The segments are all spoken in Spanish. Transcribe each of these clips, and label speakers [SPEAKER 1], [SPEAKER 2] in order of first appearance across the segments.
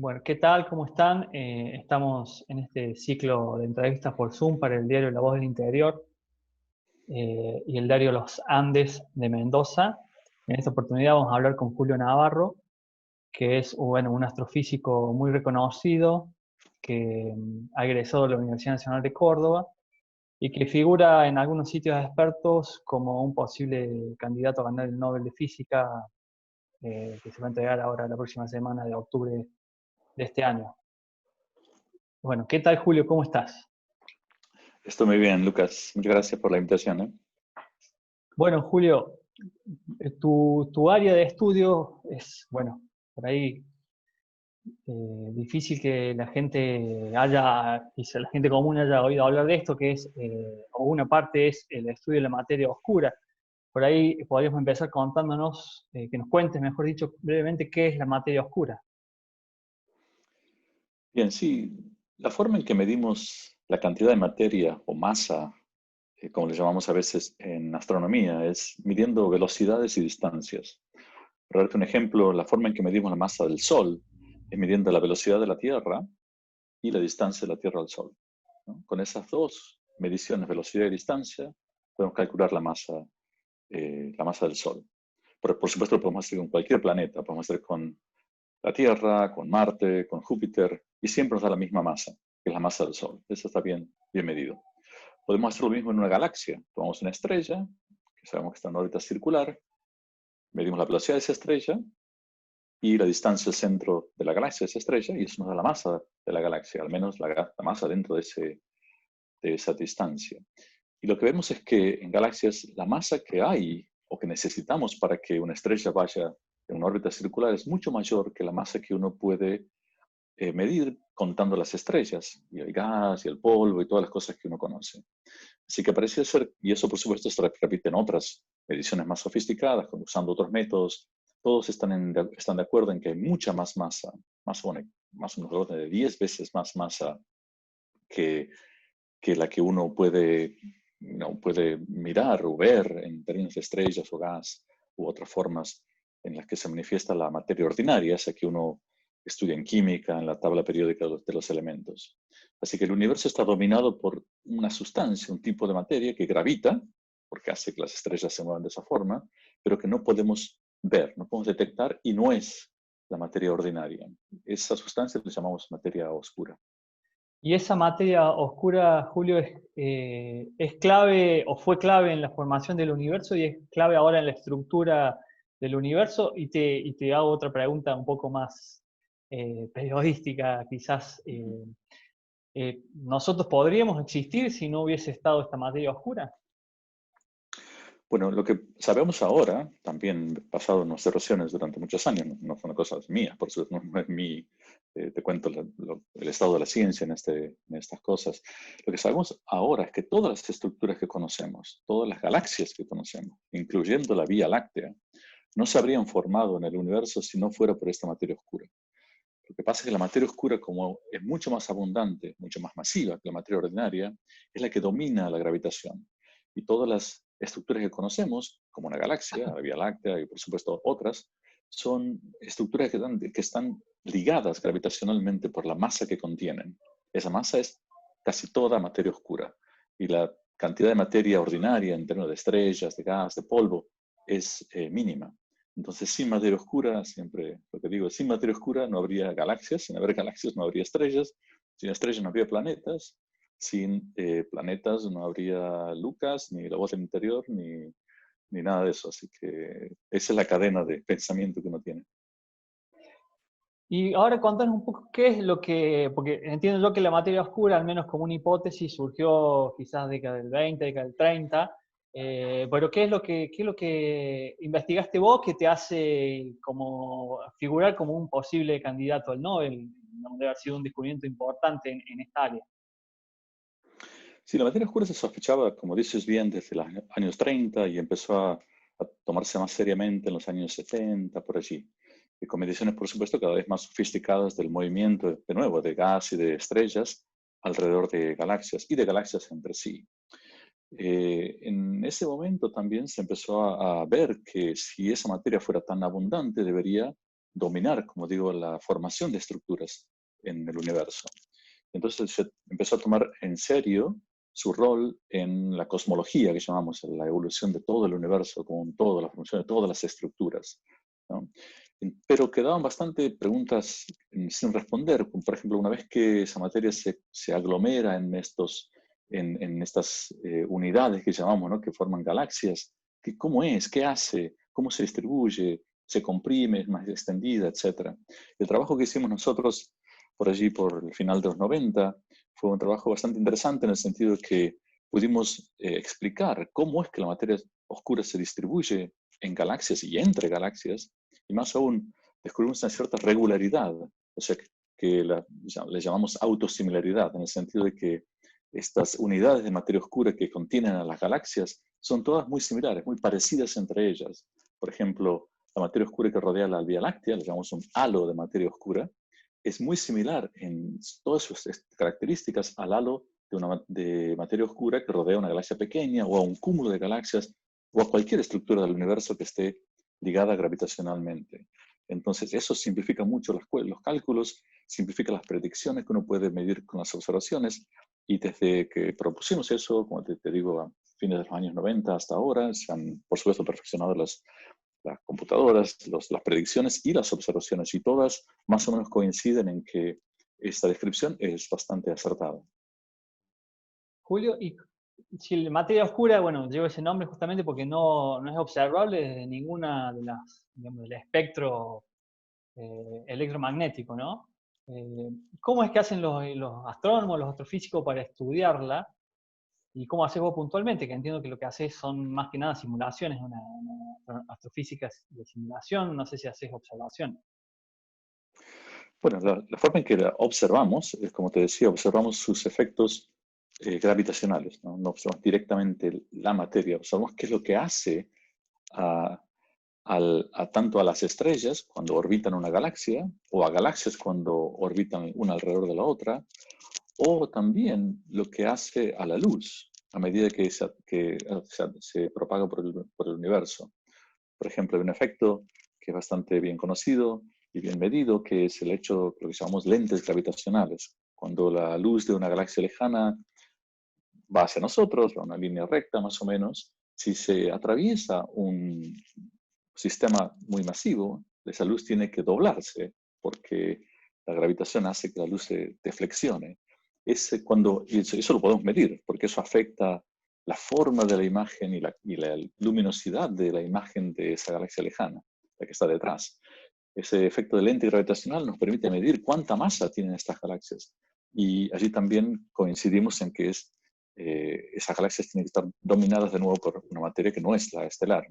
[SPEAKER 1] Bueno, ¿qué tal? ¿Cómo están? Estamos en este ciclo de entrevistas por Zoom para el diario La Voz del Interior y el diario Los Andes de Mendoza. En esta oportunidad vamos a hablar con Julio Navarro, que es un astrofísico muy reconocido, que ha egresado de la Universidad Nacional de Córdoba y que figura en algunos sitios de expertos como un posible candidato a ganar el Nobel de Física, que se va a entregar ahora la próxima semana de octubre de este año. Bueno, ¿qué tal, Julio? ¿Cómo estás?
[SPEAKER 2] Estoy muy bien, Lucas. Muchas gracias por la invitación, ¿eh?
[SPEAKER 1] Bueno, Julio, tu área de estudio es, bueno, por ahí difícil que la gente quizá la gente común haya oído hablar de esto, que es, o una parte es el estudio de la materia oscura. Por ahí podríamos empezar contándonos, que nos cuentes, mejor dicho, brevemente, qué es la materia oscura.
[SPEAKER 2] Bien, sí, la forma en que medimos la cantidad de materia o masa, como le llamamos a veces en astronomía, es midiendo velocidades y distancias. Para darte un ejemplo, la forma en que medimos la masa del Sol es midiendo la velocidad de la Tierra y la distancia de la Tierra al Sol, ¿no? Con esas dos mediciones, velocidad y distancia, podemos calcular la masa del Sol. Pero por supuesto lo podemos hacer con cualquier planeta, podemos hacer con la Tierra, con Marte, con Júpiter, y siempre nos da la misma masa, que es la masa del Sol. Eso está bien medido. Podemos hacer lo mismo en una galaxia. Tomamos una estrella, que sabemos que está en órbita circular, medimos la velocidad de esa estrella y la distancia al centro de la galaxia de esa estrella, y eso nos da la masa de la galaxia, al menos la masa dentro de esa distancia. Y lo que vemos es que en galaxias la masa que hay o que necesitamos para que una estrella vaya en una órbita circular es mucho mayor que la masa que uno puede medir contando las estrellas, y el gas, y el polvo, y todas las cosas que uno conoce. Así que parece ser, y eso por supuesto se repite en otras mediciones más sofisticadas, usando otros métodos, todos están de acuerdo en que hay mucha más masa, más o menos del orden de 10 veces más masa que, que la que uno puede mirar o ver en términos de estrellas o gas u otras formas en las que se manifiesta la materia ordinaria, esa que uno estudia en química, en la tabla periódica de los elementos. Así que el universo está dominado por una sustancia, un tipo de materia que gravita, porque hace que las estrellas se muevan de esa forma, pero que no podemos ver, no podemos detectar y no es la materia ordinaria. Esa sustancia la llamamos materia oscura.
[SPEAKER 1] Y esa materia oscura, Julio, es clave o fue clave en la formación del universo y es clave ahora en la estructura del universo. Y te hago otra pregunta un poco más periodística, quizás. ¿Nosotros podríamos existir si no hubiese estado esta materia oscura?
[SPEAKER 2] Bueno, lo que sabemos ahora, también basado en observaciones durante muchos años, no son cosas mías, por supuesto, no es te cuento el estado de la ciencia en estas cosas. Lo que sabemos ahora es que todas las estructuras que conocemos, todas las galaxias que conocemos, incluyendo la Vía Láctea, no se habrían formado en el universo si no fuera por esta materia oscura. Lo que pasa es que la materia oscura, como es mucho más abundante, mucho más masiva que la materia ordinaria, es la que domina la gravitación. Y todas las estructuras que conocemos, como una galaxia, la Vía Láctea y por supuesto otras, son estructuras que están ligadas gravitacionalmente por la masa que contienen. Esa masa es casi toda materia oscura. Y la cantidad de materia ordinaria en términos de estrellas, de gas, de polvo, es mínima. Entonces, sin materia oscura, siempre lo que digo, sin materia oscura no habría galaxias, sin haber galaxias no habría estrellas, sin estrellas no habría planetas, sin planetas no habría Lucas, ni la voz del interior, ni nada de eso. Así que esa es la cadena de pensamiento que uno tiene.
[SPEAKER 1] Y ahora contanos un poco qué es lo que, porque entiendo yo que la materia oscura, al menos como una hipótesis, surgió quizás década del 20, década del 30, pero ¿qué es lo que investigaste vos que te hace como figurar como un posible candidato al Nobel? ¿No? Debe haber sido un descubrimiento importante en esta área.
[SPEAKER 2] Sí, la materia oscura se sospechaba, como dices bien, desde los años 30 y empezó a tomarse más seriamente en los años 70, por allí. Y con mediciones, por supuesto, cada vez más sofisticadas del movimiento, de nuevo, de gas y de estrellas alrededor de galaxias y de galaxias entre sí. En ese momento también se empezó a ver que si esa materia fuera tan abundante, debería dominar, como digo, la formación de estructuras en el universo. Entonces se empezó a tomar en serio su rol en la cosmología, que llamamos la evolución de todo el universo, con toda la formación de todas las estructuras, ¿no? Pero quedaban bastante preguntas sin responder. Por ejemplo, una vez que esa materia se aglomera en estas unidades que llamamos, ¿no? Que forman galaxias, ¿cómo es? ¿Qué hace? ¿Cómo se distribuye? ¿Se comprime? ¿Es más extendida? Etcétera. El trabajo que hicimos nosotros por allí, por el final de los 90, fue un trabajo bastante interesante en el sentido de que pudimos explicar cómo es que la materia oscura se distribuye en galaxias y entre galaxias, y más aún, descubrimos una cierta regularidad, o sea, que le llamamos autosimilaridad, en el sentido de que estas unidades de materia oscura que contienen a las galaxias son todas muy similares, muy parecidas entre ellas. Por ejemplo, la materia oscura que rodea la Vía Láctea, le llamamos un halo de materia oscura, es muy similar en todas sus características al halo de materia oscura que rodea una galaxia pequeña o a un cúmulo de galaxias o a cualquier estructura del universo que esté ligada gravitacionalmente. Entonces, eso simplifica mucho los cálculos, simplifica las predicciones que uno puede medir con las observaciones, y desde que propusimos eso, como te digo, a fines de los años 90 hasta ahora, se han, por supuesto, perfeccionado las computadoras, las predicciones y las observaciones, y todas más o menos coinciden en que esta descripción es bastante acertada.
[SPEAKER 1] Julio, y si la materia oscura, bueno, llevo ese nombre justamente porque no es observable desde ninguna de las, digamos, del espectro electromagnético, ¿no? ¿Cómo es que hacen los astrónomos, los astrofísicos para estudiarla? ¿Y cómo haces vos puntualmente? Que entiendo que lo que haces son más que nada simulaciones, una astrofísica de simulación, no sé si haces observación.
[SPEAKER 2] Bueno, la forma en que la observamos es, como te decía, observamos sus efectos gravitacionales, ¿no? No observamos directamente la materia, observamos qué es lo que hace a, tanto a las estrellas cuando orbitan una galaxia, o a galaxias cuando orbitan una alrededor de la otra, o también lo que hace a la luz a medida que se propaga por el universo. Por ejemplo, hay un efecto que es bastante bien conocido y bien medido, que es el hecho de lo que llamamos lentes gravitacionales. Cuando la luz de una galaxia lejana va hacia nosotros, va a una línea recta más o menos, si se atraviesa un sistema muy masivo, esa luz tiene que doblarse porque la gravitación hace que la luz se deflexione. Y eso lo podemos medir, porque eso afecta la forma de la imagen y la luminosidad de la imagen de esa galaxia lejana, la que está detrás. Ese efecto de lente gravitacional nos permite medir cuánta masa tienen estas galaxias. Y allí también coincidimos en que esas galaxias tienen que estar dominadas de nuevo por una materia que no es la estelar,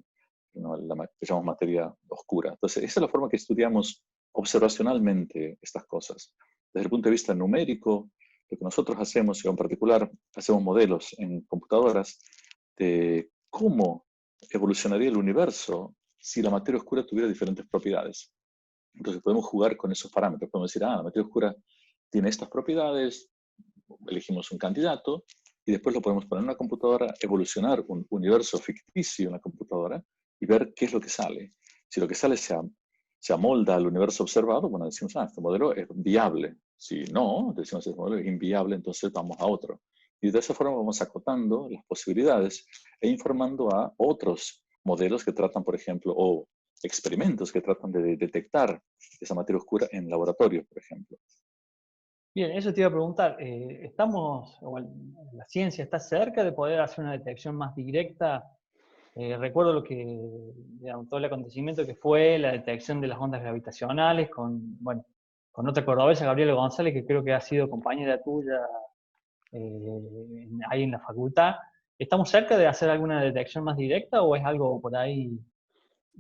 [SPEAKER 2] ¿no? Que llamamos materia oscura. Entonces, esa es la forma que estudiamos observacionalmente estas cosas. Desde el punto de vista numérico, lo que nosotros hacemos, y en particular hacemos modelos en computadoras de cómo evolucionaría el universo si la materia oscura tuviera diferentes propiedades. Entonces podemos jugar con esos parámetros. Podemos decir, la materia oscura tiene estas propiedades, elegimos un candidato y después lo podemos poner en una computadora, evolucionar un universo ficticio en la computadora y ver qué es lo que sale. Si lo que sale se amolda al universo observado, bueno, decimos, este modelo es viable. Si no, decimos, este modelo es inviable, entonces vamos a otro. Y de esa forma vamos acotando las posibilidades e informando a otros modelos que tratan, por ejemplo, o experimentos que tratan de detectar esa materia oscura en laboratorio, por ejemplo.
[SPEAKER 1] Bien, eso te iba a preguntar. La ciencia está cerca de poder hacer una detección más directa. Recuerdo digamos, todo el acontecimiento que fue la detección de las ondas gravitacionales con otra cordobesa, Gabriela González, que creo que ha sido compañera tuya ahí en la facultad. ¿Estamos cerca de hacer alguna detección más directa o es algo por ahí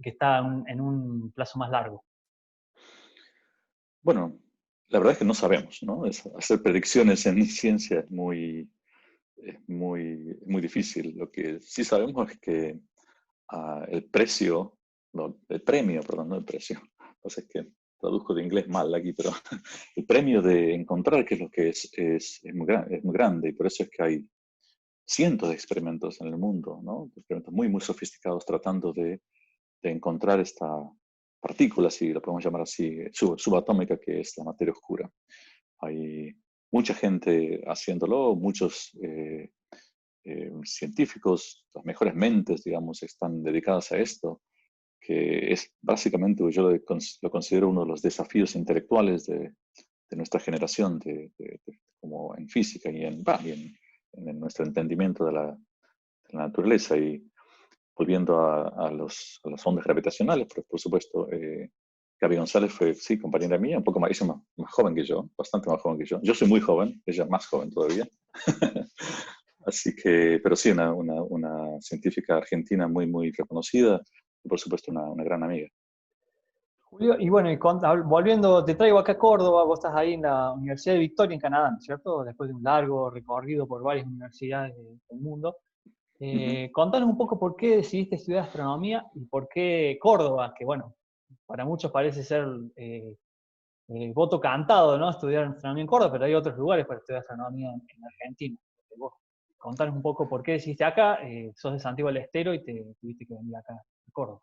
[SPEAKER 1] que está en un plazo más largo?
[SPEAKER 2] Bueno, la verdad es que no sabemos, ¿no? Hacer predicciones en ciencia es muy difícil. Lo que sí sabemos es que el precio, no, el premio, perdón, no el precio, o sea, es que traduzco de inglés mal aquí, pero el premio de encontrar qué es lo que es muy grande, y por eso es que hay cientos de experimentos en el mundo, ¿no? Experimentos muy, muy sofisticados tratando de encontrar partículas, si lo podemos llamar así, subatómica, que es la materia oscura. Hay mucha gente haciéndolo, muchos científicos, las mejores mentes, digamos, están dedicadas a esto, que es básicamente, yo lo considero uno de los desafíos intelectuales de nuestra generación, como en física en nuestro entendimiento de la naturaleza. Y volviendo a las ondas gravitacionales, por supuesto, Gaby González fue, sí, compañera mía, un poco más, ella más joven que yo, bastante más joven que yo. Yo soy muy joven, ella más joven todavía. Así que, pero sí, una científica argentina muy, muy reconocida y por supuesto una gran amiga.
[SPEAKER 1] Julio, y bueno, volviendo, te traigo acá a Córdoba, vos estás ahí en la Universidad de Victoria, en Canadá, ¿no es cierto? Después de un largo recorrido por varias universidades del mundo.
[SPEAKER 2] Uh -huh.
[SPEAKER 1] Contanos un poco por qué decidiste estudiar astronomía y por qué Córdoba, que bueno, para muchos parece ser voto cantado, ¿no? Estudiar astronomía en Córdoba, pero hay otros lugares para estudiar astronomía en Argentina. Vos contanos un poco por qué decidiste acá, sos de Santiago del Estero y te tuviste que venir acá a Córdoba.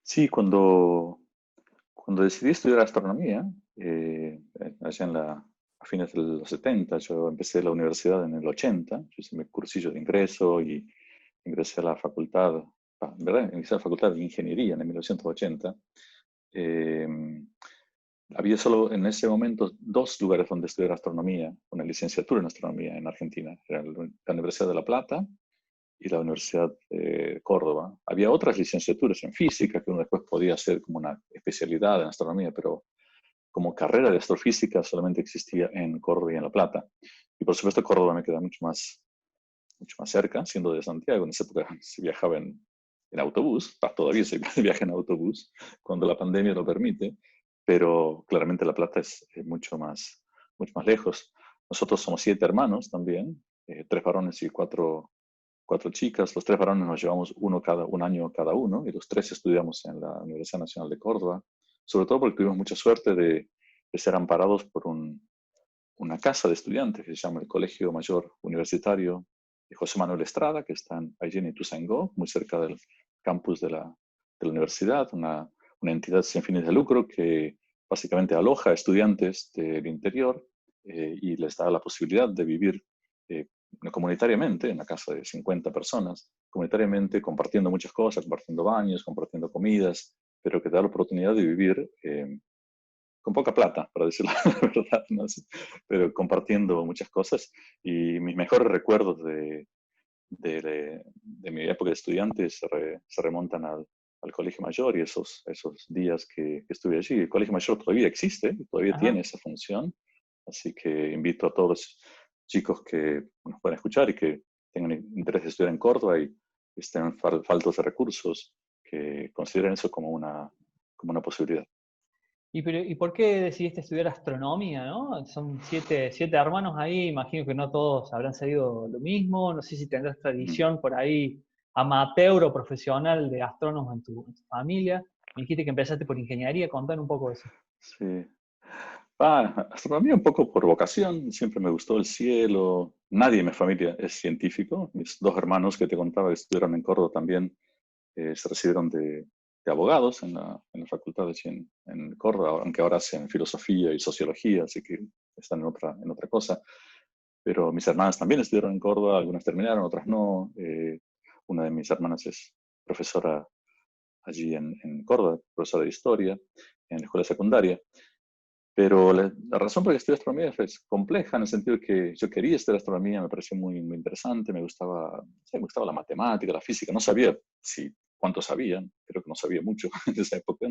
[SPEAKER 2] Sí, cuando decidí estudiar astronomía, allá a fines de los 70, yo empecé la universidad en el 80, yo hice mi cursillo de ingreso y ingresé a la facultad, en verdad, ingresé a la facultad de ingeniería en el 1980. Eh, Había solo en ese momento dos lugares donde estudiar astronomía, una licenciatura en astronomía en Argentina. Era la Universidad de La Plata y la Universidad de Córdoba. Había otras licenciaturas en física que uno después podía hacer como una especialidad en astronomía, pero como carrera de astrofísica solamente existía en Córdoba y en La Plata. Y por supuesto Córdoba me queda mucho más cerca, siendo de Santiago. En esa época se viajaba en autobús, todavía se viaja en autobús, cuando la pandemia lo permite, pero claramente La Plata es mucho más lejos. Nosotros somos 7 hermanos también, 3 varones y 4 chicas. Los 3 varones nos llevamos un año cada uno y los 3 estudiamos en la Universidad Nacional de Córdoba, sobre todo porque tuvimos mucha suerte de ser amparados por una casa de estudiantes que se llama el Colegio Mayor Universitario de José Manuel Estrada, que está allí en Ituzaingó, muy cerca del campus de la universidad, una entidad sin fines de lucro que básicamente aloja a estudiantes del interior y les da la posibilidad de vivir comunitariamente en una casa de 50 personas, comunitariamente compartiendo muchas cosas, compartiendo baños, compartiendo comidas, pero que da la oportunidad de vivir con poca plata, para decirlo la verdad, ¿no? Pero compartiendo muchas cosas. Y mis mejores recuerdos de mi época de estudiante se remontan al Colegio Mayor y esos días que estuve allí. El Colegio Mayor todavía existe, todavía
[SPEAKER 1] Ajá.
[SPEAKER 2] tiene esa función, así que invito a todos los chicos que nos puedan escuchar y que tengan interés de estudiar en Córdoba y estén faltos de recursos, que consideren eso como una posibilidad.
[SPEAKER 1] ¿Y por qué decidiste estudiar astronomía, no? Son siete hermanos ahí, imagino que no todos habrán salido lo mismo, no sé si tendrás
[SPEAKER 2] Mm.
[SPEAKER 1] tradición por ahí amateur o profesional de astrónomos en tu familia. Me dijiste que empezaste por ingeniería, contame un poco de eso.
[SPEAKER 2] Sí. Astronomía un poco por vocación, siempre me gustó el cielo. Nadie en mi familia es científico. Mis 2 hermanos que te contaba que estudiaron en Córdoba también se recibieron de abogados en la facultad en Córdoba, aunque ahora hacen filosofía y sociología, así que están en otra cosa. Pero mis hermanas también estudiaron en Córdoba, algunas terminaron, otras no. Una de mis hermanas es profesora allí en Córdoba, profesora de historia en la escuela secundaria. Pero la razón por la que estudié astronomía es compleja, en el sentido de que yo quería estudiar astronomía, me pareció muy, muy interesante, sí, me gustaba la matemática, la física, no sabía cuánto sabía, creo que no sabía mucho en esa época,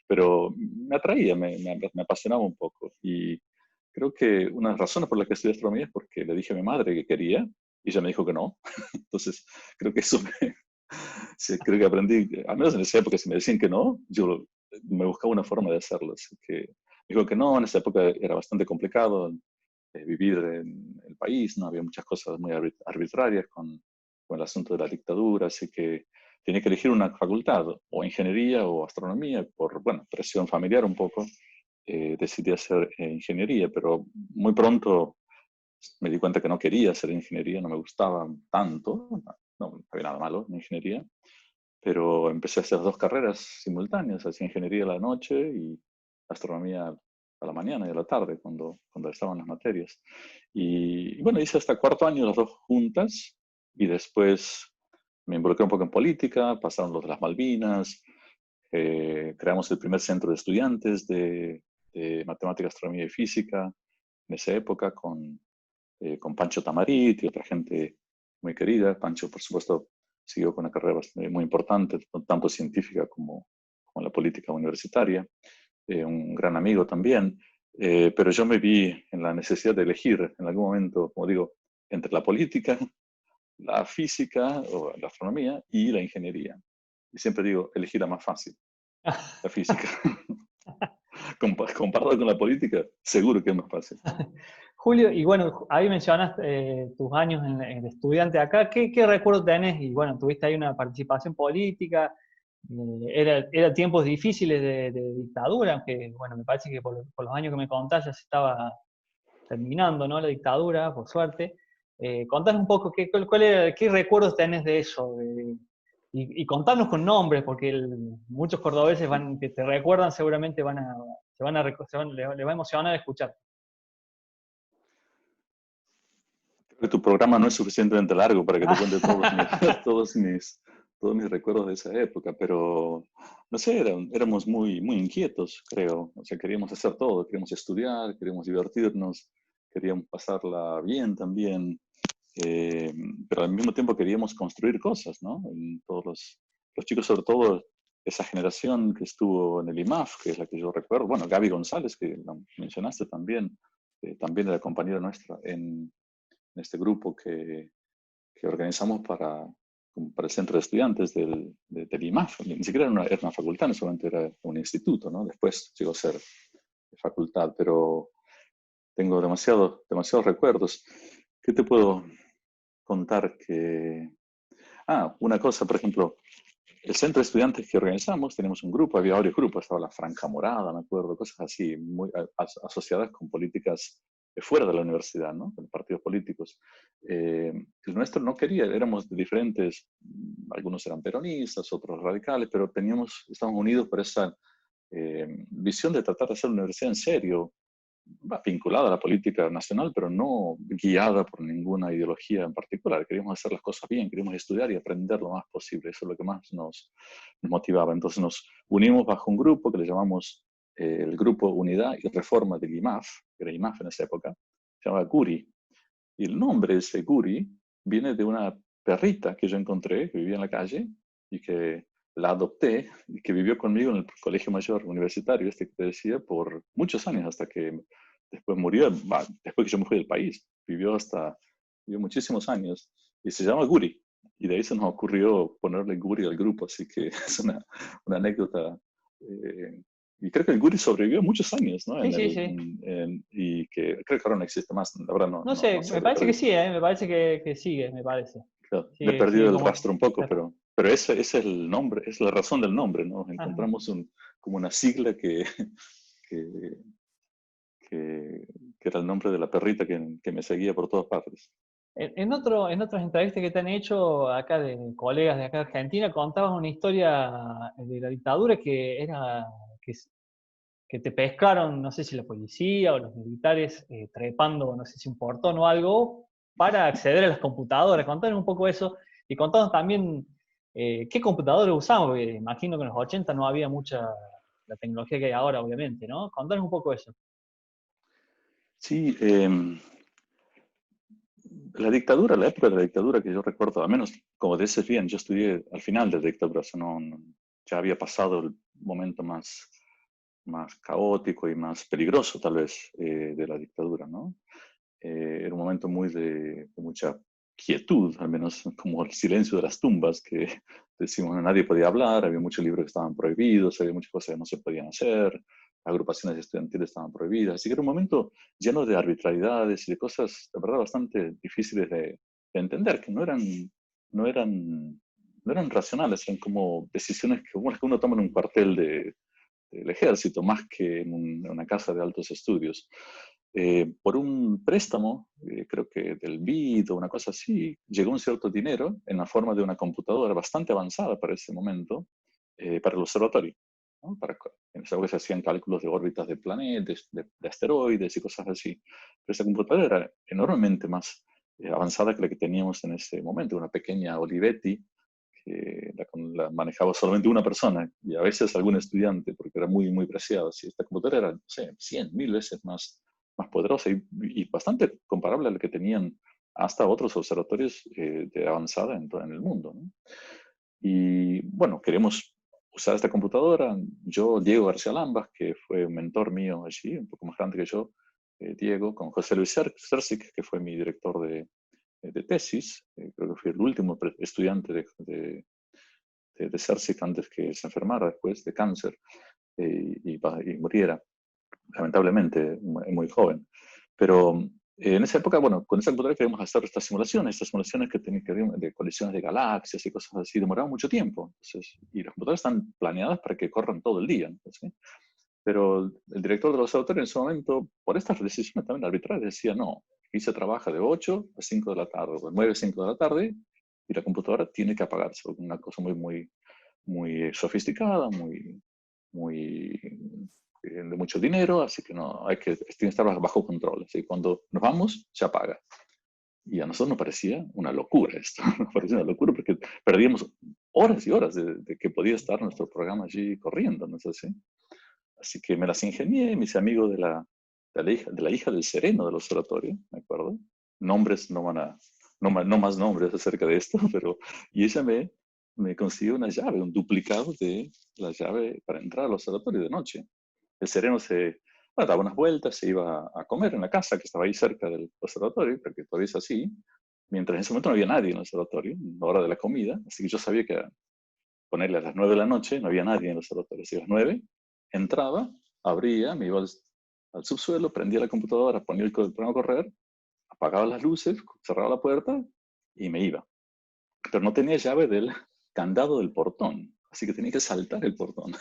[SPEAKER 2] pero me atraía, me apasionaba un poco. Y creo que una de las razones por las que estudié astronomía es porque le dije a mi madre que quería y ella me dijo que no. Entonces, creo que eso sí, creo que aprendí, al menos en esa época, si me decían que no, yo me buscaba una forma de hacerlo. Así que digo que no, en esa época era bastante complicado vivir en el país, no había muchas cosas muy arbitrarias con el asunto de la dictadura, así que tenía que elegir una facultad, o ingeniería o astronomía, por, bueno, presión familiar un poco, decidí hacer ingeniería, pero muy pronto me di cuenta que no quería hacer ingeniería, no me gustaba tanto, no había nada malo en ingeniería, pero empecé a hacer 2 carreras simultáneas, hacía ingeniería a la noche y astronomía a la mañana y a la tarde, cuando estaban las materias. Y bueno, hice hasta cuarto año las dos juntas y después me involucré un poco en política, pasaron los de las Malvinas, creamos el primer centro de estudiantes de matemática, astronomía y física en esa época con Pancho Tamarit y otra gente muy querida. Pancho, por supuesto, siguió con una carrera muy importante, tanto científica como en la política universitaria. Un gran amigo también. Pero yo me vi en la necesidad de elegir en algún momento, como digo, entre la política, la física o la astronomía y la ingeniería. Y siempre digo, elegir la más fácil, la física. Comparado con la política, seguro que es más fácil.
[SPEAKER 1] Julio, y bueno, ahí mencionaste tus años en estudiante acá. ¿Qué recuerdos tenés? Y bueno, tuviste ahí una participación política. Era tiempos difíciles de dictadura, aunque bueno, me parece que por los años que me contás ya se estaba terminando, ¿no? La dictadura, por suerte. Contanos un poco qué recuerdos tenés de eso. Y contanos con nombres, porque muchos cordobeses que te recuerdan seguramente les va a emocionar escuchar.
[SPEAKER 2] Creo que tu programa no es suficientemente largo para que te cuente todos mis recuerdos de esa época, pero no sé, éramos muy inquietos, creo. O sea, queríamos hacer todo, queríamos estudiar, queríamos divertirnos, queríamos pasarla bien también, eh, pero al mismo tiempo queríamos construir cosas, ¿no? Todos los chicos, sobre todo esa generación que estuvo en el IMAF, que es la que yo recuerdo, bueno, Gaby González, que la mencionaste también, también era compañera nuestra en este grupo que organizamos para el centro de estudiantes del IMAF. Ni siquiera era una facultad, no solamente era un instituto, ¿no? Después llegó a ser facultad, pero tengo demasiados recuerdos. ¿Qué te puedo contar? Una cosa, por ejemplo, el centro de estudiantes que organizamos, tenemos un grupo, había varios grupos, estaba la Franja Morada, me acuerdo, cosas así, muy asociadas con políticas fuera de la universidad, ¿no? Con partidos políticos. El nuestro no quería, éramos de diferentes, algunos eran peronistas, otros radicales, pero estábamos unidos por esa visión de tratar de hacer la universidad en serio, vinculada a la política nacional, pero no guiada por ninguna ideología en particular. Queríamos hacer las cosas bien, queríamos estudiar y aprender lo más posible. Eso es lo que más nos motivaba. Entonces nos unimos bajo un grupo que le llamamos el Grupo Unidad y Reforma del IMAF, que era IMAF en esa época, se llamaba GURI. Y el nombre de ese Guri viene de una perrita que yo encontré, que vivía en la calle y que la adopté y que vivió conmigo en el colegio mayor universitario, este que te decía, por muchos años, hasta que después murió, después que yo me fui del país. Vivió muchísimos años y se llama Guri. Y de ahí se nos ocurrió ponerle Guri al grupo, así que es una anécdota. Y creo que el Guri sobrevivió muchos años, ¿no?
[SPEAKER 1] Sí, sí, sí.
[SPEAKER 2] Y que creo que ahora no existe más, la verdad
[SPEAKER 1] No
[SPEAKER 2] no
[SPEAKER 1] sé, me
[SPEAKER 2] sabría,
[SPEAKER 1] parece
[SPEAKER 2] pero
[SPEAKER 1] que sí, me parece que sigue, me parece.
[SPEAKER 2] claro, le he
[SPEAKER 1] Sigue
[SPEAKER 2] perdido el
[SPEAKER 1] como...
[SPEAKER 2] rastro un poco, pero ese es el nombre, es la razón del nombre, ¿no?
[SPEAKER 1] Ajá.
[SPEAKER 2] Encontramos como una sigla que, que era el nombre de la perrita que me seguía por todas partes.
[SPEAKER 1] En otras entrevistas que te han hecho acá de colegas de acá de Argentina, contabas una historia de la dictadura que, que te pescaron, no sé si la policía o los militares, trepando, no sé si un portón o algo, para acceder a las computadoras. Contanos un poco eso y contanos también qué computadoras usamos, porque imagino que en los 80 no había mucha la tecnología que hay ahora, obviamente, ¿no? Contanos un poco eso.
[SPEAKER 2] Sí, la época de la dictadura que yo recuerdo, al menos como dices bien, yo estudié al final de la dictadura, o sea, ya había pasado el momento más caótico y más peligroso tal vez de la dictadura, ¿no? Era un momento muy de mucha quietud, al menos como el silencio de las tumbas, que decimos, nadie podía hablar, había muchos libros que estaban prohibidos, había muchas cosas que no se podían hacer, agrupaciones estudiantiles estaban prohibidas, así que era un momento lleno de arbitrariedades y de cosas, de verdad, bastante difíciles de entender, que no eran, no eran racionales, eran como decisiones como las que uno toma en un cuartel del ejército, más que en una casa de altos estudios. por un préstamo, creo que del BID o una cosa así, llegó un cierto dinero en la forma de una computadora bastante avanzada para ese momento, para el observatorio, ¿no? En esa época se hacían cálculos de órbitas de planetas, de asteroides y cosas así. Pero esa computadora era enormemente más avanzada que la que teníamos en ese momento, una pequeña Olivetti, que la manejaba solamente una persona y a veces algún estudiante, porque era muy, muy preciada. Si esta computadora era, no sé, 100, 1000 veces más poderosa y bastante comparable a la que tenían hasta otros observatorios de avanzada en el mundo, ¿no? Y bueno, queremos usar esta computadora. Yo, Diego García Lambas, que fue un mentor mío allí, un poco más grande que yo, Diego, con José Luis Cercic, que fue mi director de tesis, creo que fui el último estudiante de Cercic antes que se enfermara después de cáncer y muriera, lamentablemente, muy joven. Pero en esa época, bueno, con esa computadora queríamos hacer estas simulaciones que tenían que ver de colisiones de galaxias y cosas así, demoraban mucho tiempo. Entonces, y las computadoras están planeadas para que corran todo el día. ¿Sí? Pero el director de los observatorios en ese momento, por estas decisiones también arbitrarias, decía, no, aquí se trabaja de 8 a 5 de la tarde, o de 9 a 5 de la tarde, y la computadora tiene que apagarse, porque es una cosa muy sofisticada, muy de mucho dinero, así que no, tiene que estar bajo control. Así que cuando nos vamos, se apaga. Y a nosotros nos parecía una locura esto, nos parecía una locura porque perdíamos horas y horas de que podía estar nuestro programa allí corriendo, ¿no es así? Así que me las ingenié, me hice amigo de la hija del sereno del observatorio, ¿me acuerdo? Nombres no van a, no más nombres acerca de esto, pero, y ella me consiguió una llave, un duplicado de la llave para entrar al observatorio de noche. El sereno bueno, daba unas vueltas, se iba a comer en la casa que estaba ahí cerca del observatorio, porque todavía es así, mientras en ese momento no había nadie en el observatorio, la hora de la comida, así que yo sabía que ponerle a las 9 de la noche, no había nadie en el observatorio, así a las 9 entraba, abría, me iba al subsuelo, prendía la computadora, ponía el programa a correr, apagaba las luces, cerraba la puerta y me iba. Pero no tenía llave del candado del portón, así que tenía que saltar el portón,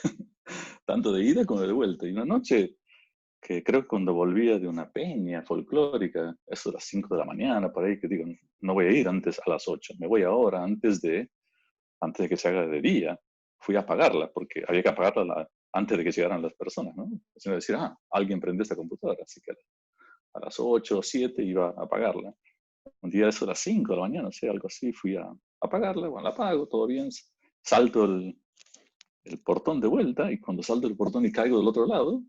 [SPEAKER 2] tanto de ida como de vuelta. Y una noche que creo que cuando volvía de una peña folclórica, eso de las 5 de la mañana, por ahí, que digo, no voy a ir antes a las 8, me voy ahora antes de que se haga de día. Fui a apagarla, porque había que apagarla antes de que llegaran las personas, ¿no? Sino decir, alguien prendió esta computadora, así que a las 8 o 7 iba a apagarla. Un día de eso a las 5 de la mañana, o sea, algo así, fui a apagarla, bueno, la apago, todo bien, salto el portón de vuelta y cuando salto el portón y caigo del otro lado,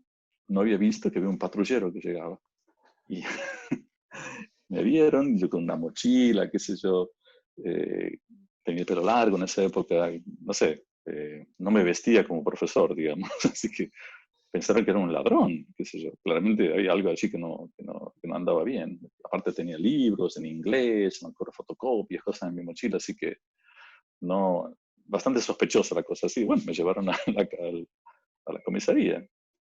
[SPEAKER 2] no había visto que había un patrullero que llegaba. Y me vieron, yo con una mochila, qué sé yo, tenía el pelo largo en esa época, no sé, no me vestía como profesor, digamos, así que pensaron que era un ladrón, qué sé yo. Claramente había algo así que no andaba bien. Aparte tenía libros en inglés, me acuerdo, fotocopias, cosas en mi mochila, así que no, bastante sospechosa la cosa así. Bueno, me llevaron a la comisaría,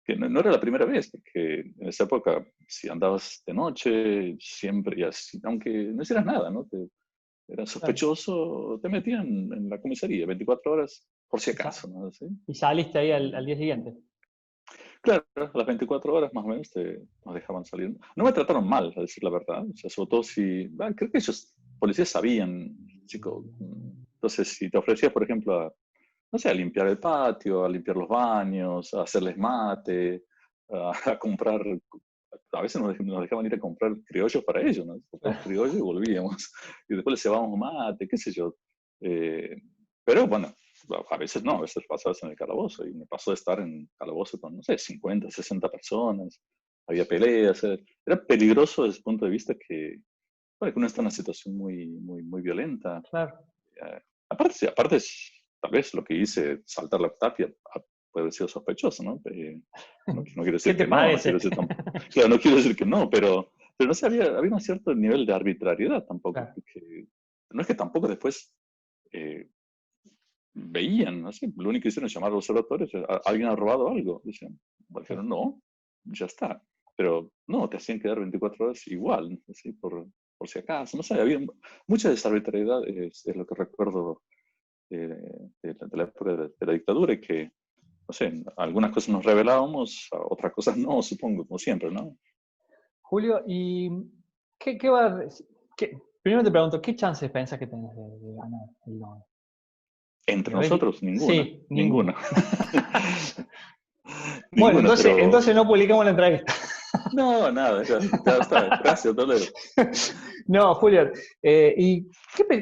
[SPEAKER 2] que no era la primera vez, porque en esa época, si andabas de noche, siempre, y así, aunque no hicieras nada, ¿no? Era
[SPEAKER 1] Claro.
[SPEAKER 2] sospechoso, te metían en la comisaría 24 horas, por si acaso, ¿no? ¿Sí?
[SPEAKER 1] Y saliste ahí al día siguiente.
[SPEAKER 2] Claro, a las 24 horas más o menos nos dejaban salir. No me trataron mal, a decir la verdad. O sea, sobre todo si, creo que ellos, policías sabían, chico. Entonces, si te ofrecías, por ejemplo, no sé, a limpiar el patio, a limpiar los baños, a hacerles mate, a comprar, a veces nos dejaban ir a comprar criollos para ellos, ¿no? Compramos criollos y volvíamos. Y después les llevábamos mate, qué sé yo. Eh, pero bueno, a veces no, a veces pasabas en el calabozo y me pasó de estar en calabozo con, no sé, 50, 60 personas, había peleas, era peligroso desde el punto de vista que, bueno, que uno está en una situación muy violenta.
[SPEAKER 1] Claro.
[SPEAKER 2] Aparte tal vez lo que hice, saltar la tapia, puede haber sido sospechoso, ¿no? No quiero
[SPEAKER 1] ¿Qué
[SPEAKER 2] decir
[SPEAKER 1] te
[SPEAKER 2] que no, no quiero
[SPEAKER 1] parece?
[SPEAKER 2] decir claro, no quiero decir que no, pero no sé, había un cierto nivel de arbitrariedad tampoco,
[SPEAKER 1] Claro.
[SPEAKER 2] porque no es que tampoco después eh, veían, no sé, lo único que hicieron es llamar a los observatorios, alguien ha robado algo, decían,
[SPEAKER 1] Sí.
[SPEAKER 2] dijeron, no, ya está, pero no, te hacían quedar 24 horas igual, así, por si acaso, no sé, había mucha desarbitrariedad, es lo que recuerdo de la época de la dictadura y que, no sé, algunas cosas nos revelábamos, otras cosas no, supongo, como siempre, ¿no?
[SPEAKER 1] Julio, ¿y qué va a... primero te pregunto, ¿qué chances pensás que tenés de ganar el Nobel?
[SPEAKER 2] Entre
[SPEAKER 1] ¿Le ves?
[SPEAKER 2] nosotros, ninguna,
[SPEAKER 1] Sí, ninguno.
[SPEAKER 2] ninguna,
[SPEAKER 1] Bueno,
[SPEAKER 2] ninguna, pero
[SPEAKER 1] entonces no publicamos la entrevista.
[SPEAKER 2] no, nada, ya está, gracias, Toledo.
[SPEAKER 1] No, Julio, ¿y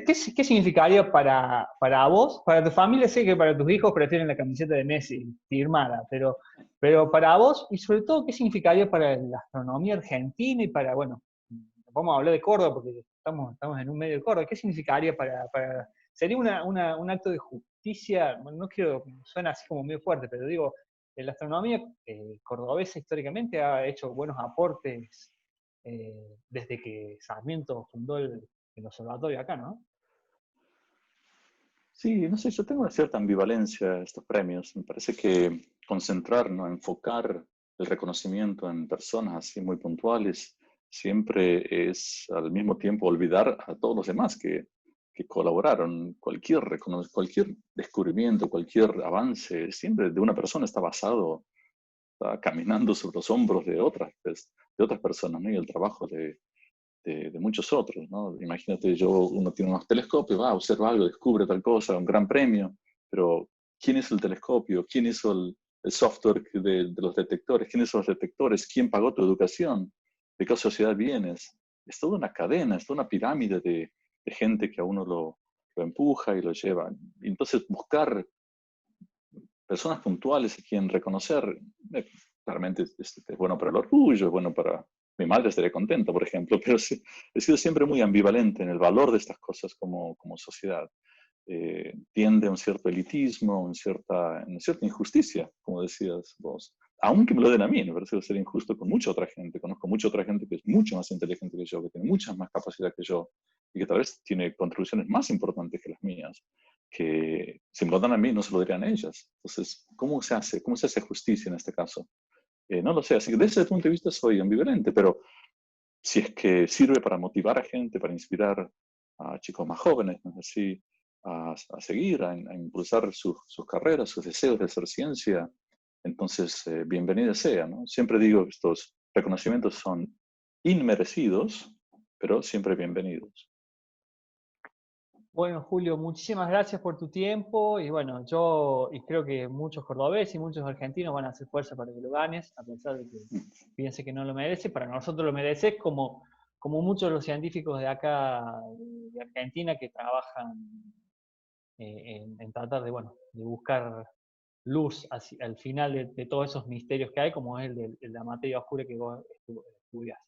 [SPEAKER 1] qué significaría para vos, para tu familia? Sé que para tus hijos prefieren la camiseta de Messi firmada, pero para vos, y sobre todo, ¿qué significaría para la astronomía argentina y para, bueno, vamos a hablar de Córdoba porque estamos en un medio de Córdoba, ¿qué significaría sería un acto de justicia? Bueno, no quiero, suena así como medio fuerte, pero digo, la astronomía cordobesa históricamente ha hecho buenos aportes desde que Sarmiento fundó el observatorio acá, ¿no?
[SPEAKER 2] Sí, no sé, yo tengo una cierta ambivalencia a estos premios. Me parece que concentrarnos, enfocar el reconocimiento en personas así muy puntuales, siempre es al mismo tiempo olvidar a todos los demás que colaboraron. Cualquier descubrimiento, cualquier avance, siempre de una persona está basado, está caminando sobre los hombros de otras personas, ¿no? Y el trabajo de muchos otros, ¿no? Imagínate, uno tiene unos telescopios, va, observa algo, descubre tal cosa, un gran premio, pero ¿quién hizo el telescopio? ¿Quién hizo el software de los detectores? ¿Quién hizo los detectores? ¿Quién pagó tu educación? ¿De qué sociedad vienes? Es toda una cadena, es toda una pirámide de gente que a uno lo empuja y lo lleva. Y entonces buscar personas puntuales a quien reconocer, claramente es bueno para el orgullo, es bueno para... Mi madre estaría contenta, por ejemplo, pero sí, he sido siempre muy ambivalente en el valor de estas cosas como sociedad. Tiende a un cierto elitismo, una cierta injusticia, como decías vos. Aunque me lo den a mí, me parece que ser injusto con mucha otra gente. Conozco mucha otra gente que es mucho más inteligente que yo, que tiene mucha más capacidad que yo y que tal vez tiene contribuciones más importantes que las mías, que si me lo dan a mí no se lo dirían a ellas. Entonces, ¿cómo se hace? ¿Cómo se hace justicia en este caso? No lo sé, así que desde ese punto de vista soy ambivalente, pero si es que sirve para motivar a gente, para inspirar a chicos más jóvenes, ¿no? Así, a seguir, a impulsar sus carreras, sus deseos de hacer ciencia, entonces bienvenida sea, ¿no? Siempre digo que estos reconocimientos son inmerecidos, pero siempre bienvenidos.
[SPEAKER 1] Bueno, Julio, muchísimas gracias por tu tiempo y bueno, yo y creo que muchos cordobeses y muchos argentinos van a hacer fuerza para que lo ganes, a pesar de que piense que no lo merece, para nosotros lo mereces como muchos de los científicos de acá, de Argentina, que trabajan en tratar de, bueno, de buscar luz al final de todos esos misterios que hay, como es el de la materia oscura que vos estudias.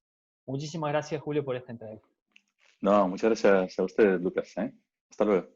[SPEAKER 1] Muchísimas gracias, Julio, por esta entrevista.
[SPEAKER 2] No, muchas gracias a ustedes, Lucas, ¿eh? Hasta luego.